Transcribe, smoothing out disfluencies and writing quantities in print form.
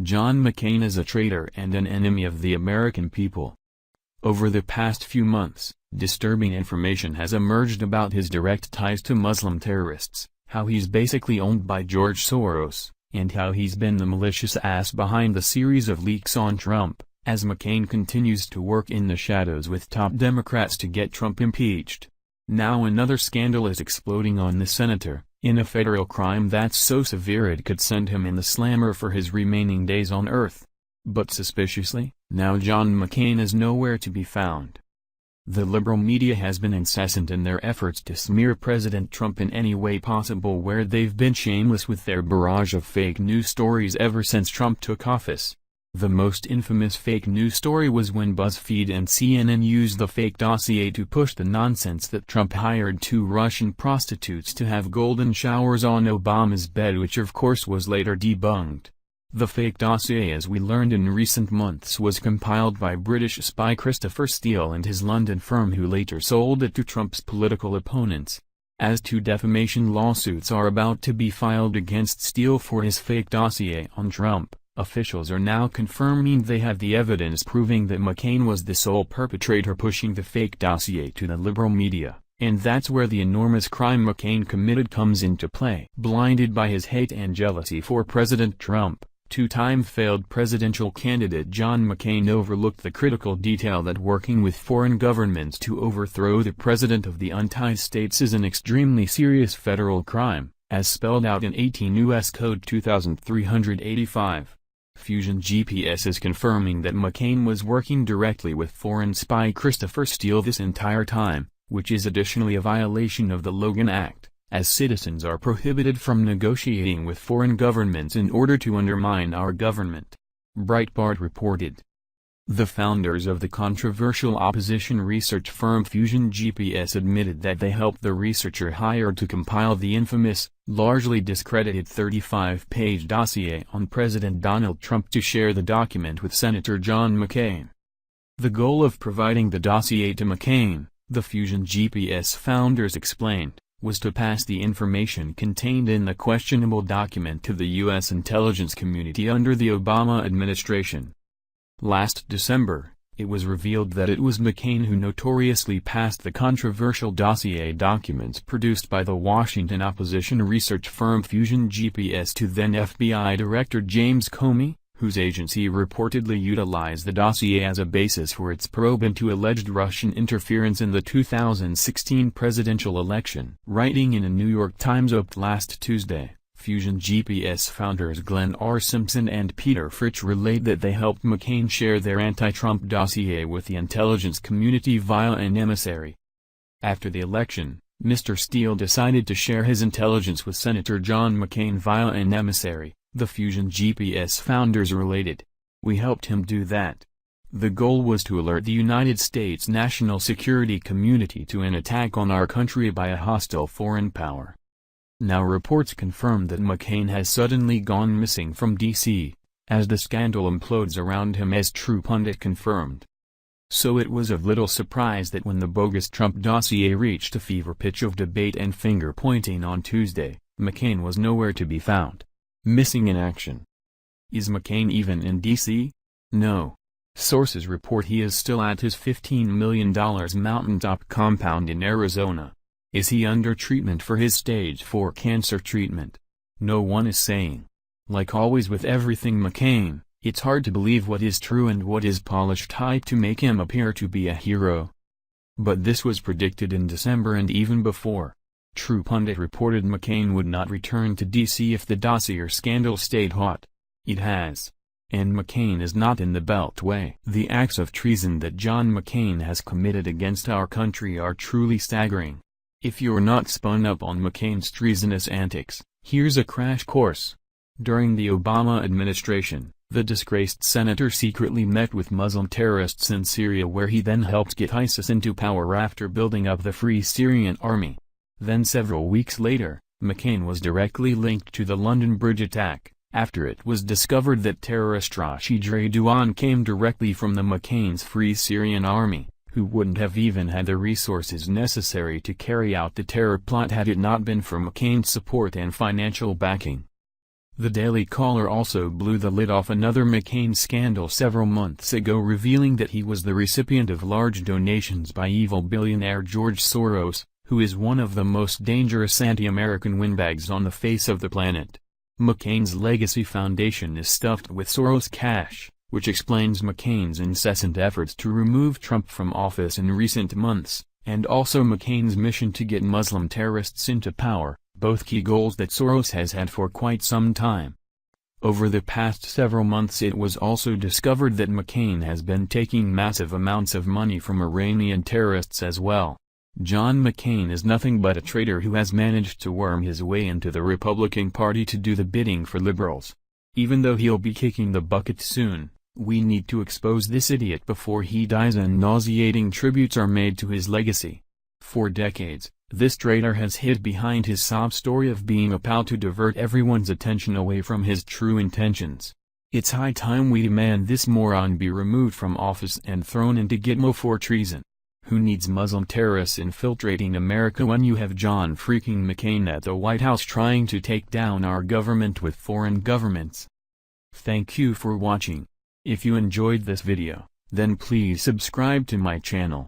John McCain is a traitor and an enemy of the American people. Over the past few months, disturbing information has emerged about his direct ties to Muslim terrorists, how he's basically owned by George Soros, and how he's been the malicious ass behind the series of leaks on Trump, as McCain continues to work in the shadows with top Democrats to get Trump impeached. Now another scandal is exploding on the senator, in a federal crime that's so severe it could send him in the slammer for his remaining days on Earth. But suspiciously, now John McCain is nowhere to be found. The liberal media has been incessant in their efforts to smear President Trump in any way possible, where they've been shameless with their barrage of fake news stories ever since Trump took office. The most infamous fake news story was when BuzzFeed and CNN used the fake dossier to push the nonsense that Trump hired 2 Russian prostitutes to have golden showers on Obama's bed, which of course was later debunked. The fake dossier, as we learned in recent months, was compiled by British spy Christopher Steele and his London firm, who later sold it to Trump's political opponents. As 2 defamation lawsuits are about to be filed against Steele for his fake dossier on Trump, officials are now confirming they have the evidence proving that McCain was the sole perpetrator pushing the fake dossier to the liberal media, and that's where the enormous crime McCain committed comes into play. Blinded by his hate and jealousy for President Trump, 2-time failed presidential candidate John McCain overlooked the critical detail that working with foreign governments to overthrow the president of the United States is an extremely serious federal crime, as spelled out in 18 U.S. Code 2385. Fusion GPS is confirming that McCain was working directly with foreign spy Christopher Steele this entire time, which is additionally a violation of the Logan Act, as citizens are prohibited from negotiating with foreign governments in order to undermine our government. Breitbart reported. The founders of the controversial opposition research firm Fusion GPS admitted that they helped the researcher hired to compile the infamous, largely discredited 35-page dossier on President Donald Trump to share the document with Senator John McCain. The goal of providing the dossier to McCain, the Fusion GPS founders explained, was to pass the information contained in the questionable document to the U.S. intelligence community under the Obama administration. Last December, it was revealed that it was McCain who notoriously passed the controversial dossier documents produced by the Washington opposition research firm Fusion GPS to then FBI Director James Comey, whose agency reportedly utilized the dossier as a basis for its probe into alleged Russian interference in the 2016 presidential election. Writing in a New York Times op last Tuesday, Fusion GPS founders Glenn R. Simpson and Peter Fritsch relayed that they helped McCain share their anti-Trump dossier with the intelligence community via an emissary. After the election, Mr. Steele decided to share his intelligence with Senator John McCain via an emissary, the Fusion GPS founders related. We helped him do that. The goal was to alert the United States national security community to an attack on our country by a hostile foreign power. Now reports confirm that McCain has suddenly gone missing from D.C., as the scandal implodes around him, as True Pundit confirmed. So it was of little surprise that when the bogus Trump dossier reached a fever pitch of debate and finger-pointing on Tuesday, McCain was nowhere to be found. Missing in action. Is McCain even in D.C.? No. Sources report he is still at his $15 million mountaintop compound in Arizona. Is he under treatment for his stage 4 cancer treatment? No one is saying. Like always with everything McCain, it's hard to believe what is true and what is polished hype to make him appear to be a hero. But this was predicted in December and even before. True Pundit reported McCain would not return to D.C. if the dossier scandal stayed hot. It has. And McCain is not in the Beltway. The acts of treason that John McCain has committed against our country are truly staggering. If you're not spun up on McCain's treasonous antics, here's a crash course. During the Obama administration, the disgraced senator secretly met with Muslim terrorists in Syria, where he then helped get ISIS into power after building up the Free Syrian Army. Then several weeks later, McCain was directly linked to the London Bridge attack, after it was discovered that terrorist Rashid Redouane came directly from the McCain's Free Syrian Army, who wouldn't have even had the resources necessary to carry out the terror plot had it not been for McCain's support and financial backing. The Daily Caller also blew the lid off another McCain scandal several months ago, revealing that he was the recipient of large donations by evil billionaire George Soros, who is one of the most dangerous anti-American windbags on the face of the planet. McCain's legacy foundation is stuffed with Soros cash, which explains McCain's incessant efforts to remove Trump from office in recent months, and also McCain's mission to get Muslim terrorists into power, both key goals that Soros has had for quite some time. Over the past several months it was also discovered that McCain has been taking massive amounts of money from Iranian terrorists as well. John McCain is nothing but a traitor who has managed to worm his way into the Republican Party to do the bidding for liberals. Even though he'll be kicking the bucket soon, we need to expose this idiot before he dies and nauseating tributes are made to his legacy. For decades, this traitor has hid behind his sob story of being a pal to divert everyone's attention away from his true intentions. It's high time we demand this moron be removed from office and thrown into Gitmo for treason. Who needs Muslim terrorists infiltrating America when you have John freaking McCain at the White House trying to take down our government with foreign governments? Thank you for watching. If you enjoyed this video, then please subscribe to my channel.